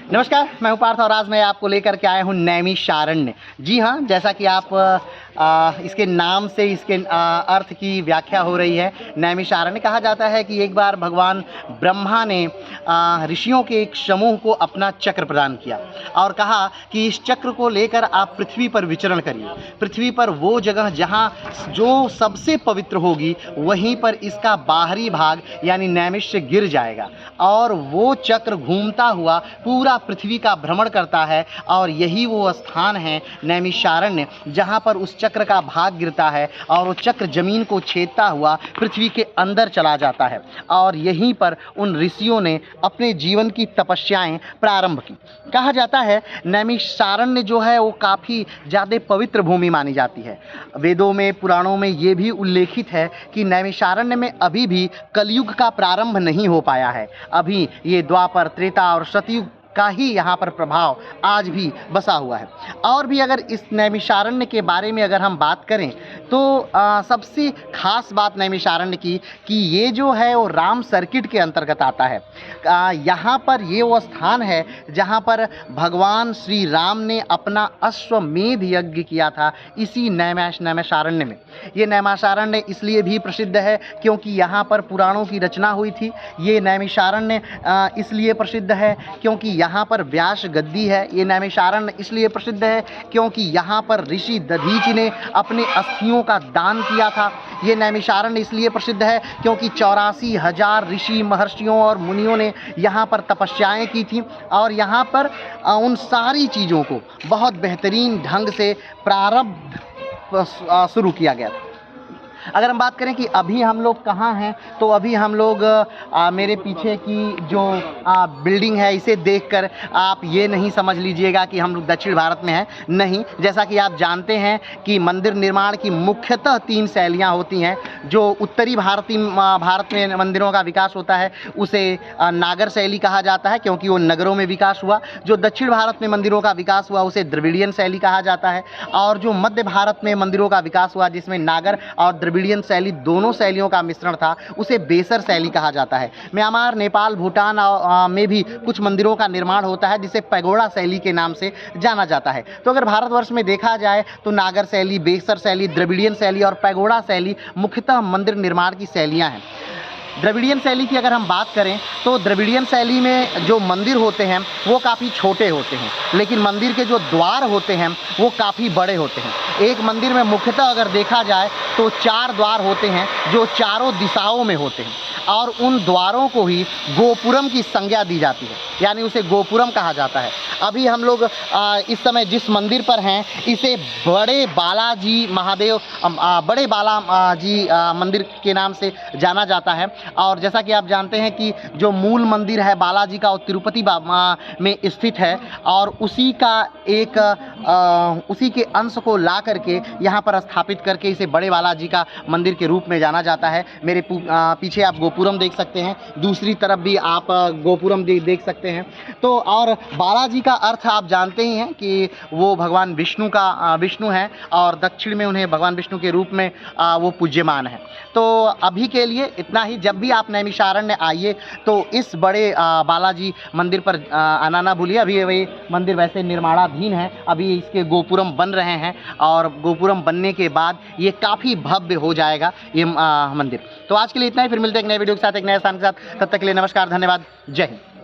नमस्कार, मैं हूँ पार्थ और आज मैं आपको लेकर के आया हूँ नैमिषारण्य। जी हाँ, जैसा कि आप इसके नाम से इसके अर्थ की व्याख्या हो रही है। नैमिषारण्य कहा जाता है कि एक बार भगवान ब्रह्मा ने ऋषियों के एक समूह को अपना चक्र प्रदान किया और कहा कि इस चक्र को लेकर आप पृथ्वी पर विचरण करिए। पृथ्वी पर वो जगह जहाँ जो सबसे पवित्र होगी वहीं पर इसका बाहरी भाग यानी नैमिष्य गिर जाएगा और वो चक्र घूमता हुआ पूरा पृथ्वी का भ्रमण करता है और यही वो स्थान है नैमिषारण्य जहाँ पर उस चक्र का भाग गिरता है और वो चक्र जमीन को छेदता हुआ पृथ्वी के अंदर चला जाता है और यहीं पर उन ऋषियों ने अपने जीवन की तपस्याएं प्रारंभ की। कहा जाता है नैमिषारण्य जो है वो काफ़ी ज़्यादा पवित्र भूमि मानी जाती है। वेदों में पुराणों में ये भी उल्लेखित है कि नैमिषारण्य में अभी भी कलयुग का प्रारंभ नहीं हो पाया है। अभी ये द्वापर, त्रेता और सतयुग का ही यहाँ पर प्रभाव आज भी बसा हुआ है। और भी अगर इस नैमिषारण्य के बारे में अगर हम बात करें तो सबसे खास बात नैमिषारण्य की कि ये जो है वो राम सर्किट के अंतर्गत आता है। यहाँ पर ये वो स्थान है जहाँ पर भगवान श्री राम ने अपना अश्वमेध यज्ञ किया था इसी नैमिषारण्य में। ये नैमिषारण्य इसलिए भी प्रसिद्ध है क्योंकि यहाँ पर पुराणों की रचना हुई थी। ये नैमिषारण्य इसलिए प्रसिद्ध है क्योंकि यहाँ पर व्यास गद्दी है। ये नैमिषारण्य इसलिए प्रसिद्ध है क्योंकि यहाँ पर ऋषि दधीचि ने अपने अस्थियों का दान किया था। ये नैमिषारण्य इसलिए प्रसिद्ध है क्योंकि 84,000 ऋषि महर्षियों और मुनियों ने यहाँ पर तपस्याएं की थी और यहाँ पर उन सारी चीज़ों को बहुत बेहतरीन ढंग से प्रारंभ शुरू किया गया था। अगर हम बात करें कि अभी हम लोग कहाँ हैं तो अभी हम लोग मेरे पीछे की जो बिल्डिंग है इसे देखकर आप ये नहीं समझ लीजिएगा कि हम लोग दक्षिण भारत में हैं। नहीं, जैसा कि आप जानते हैं कि मंदिर निर्माण की मुख्यतः 3 शैलियाँ होती हैं। जो उत्तरी भारत में मंदिरों का विकास होता है उसे नागर शैली कहा जाता है क्योंकि वो नगरों में विकास हुआ। जो दक्षिण भारत में मंदिरों का विकास हुआ उसे द्रविड़ियन शैली कहा जाता है और जो मध्य भारत में मंदिरों का विकास हुआ जिसमें नागर और द्रविड़ियन शैली दोनों शैलियों का मिश्रण था उसे बेसर शैली कहा जाता है। म्यांमार, नेपाल, भूटान में भी कुछ मंदिरों का निर्माण होता है जिसे पैगोडा शैली के नाम से जाना जाता है। तो अगर भारतवर्ष में देखा जाए तो नागर शैली, बेसर शैली, द्रविड़ियन शैली और पैगोडा शैली मुख्यतः मंदिर निर्माण की शैलियाँ हैं। द्रविड़ियन शैली की अगर हम बात करें तो द्रविड़ियन शैली में जो मंदिर होते हैं वो काफ़ी छोटे होते हैं लेकिन मंदिर के जो द्वार होते हैं वो काफ़ी बड़े होते हैं। एक मंदिर में मुख्यतः अगर देखा जाए तो 4 द्वार होते हैं जो चारों दिशाओं में होते हैं और उन द्वारों को ही गोपुरम की संज्ञा दी जाती है यानी उसे गोपुरम कहा जाता है। अभी हम लोग इस समय जिस मंदिर पर हैं इसे बड़े बालाजी महादेव बड़े बालाजी मंदिर के नाम से जाना जाता है। और जैसा कि आप जानते हैं कि जो मूल मंदिर है बालाजी का वो तिरुपति में स्थित है और उसी के अंश को ला करके यहाँ पर स्थापित करके इसे बड़े बालाजी का मंदिर के रूप में जाना जाता है। मेरे पीछे आप गोपुरम देख सकते हैं, दूसरी तरफ भी आप गोपुरम देख सकते हैं। तो और बालाजी का अर्थ आप जानते ही हैं कि वो भगवान विष्णु हैं और दक्षिण में उन्हें भगवान विष्णु के रूप में वो पूज्यमान है। तो अभी के लिए इतना ही। जब भी आप नैमिषारण्य आइए तो इस बड़े बालाजी मंदिर पर आना ना भूलिए। अभी ये मंदिर वैसे निर्माणाधीन है, अभी इसके गोपुरम बन रहे हैं और गोपुरम बनने के बाद ये काफ़ी भव्य हो जाएगा ये मंदिर। तो आज के लिए इतना ही, फिर मिलते हैं एक नए वीडियो के साथ, एक नए स्थान के साथ। तब तक के लिए नमस्कार, धन्यवाद, जय हिंद।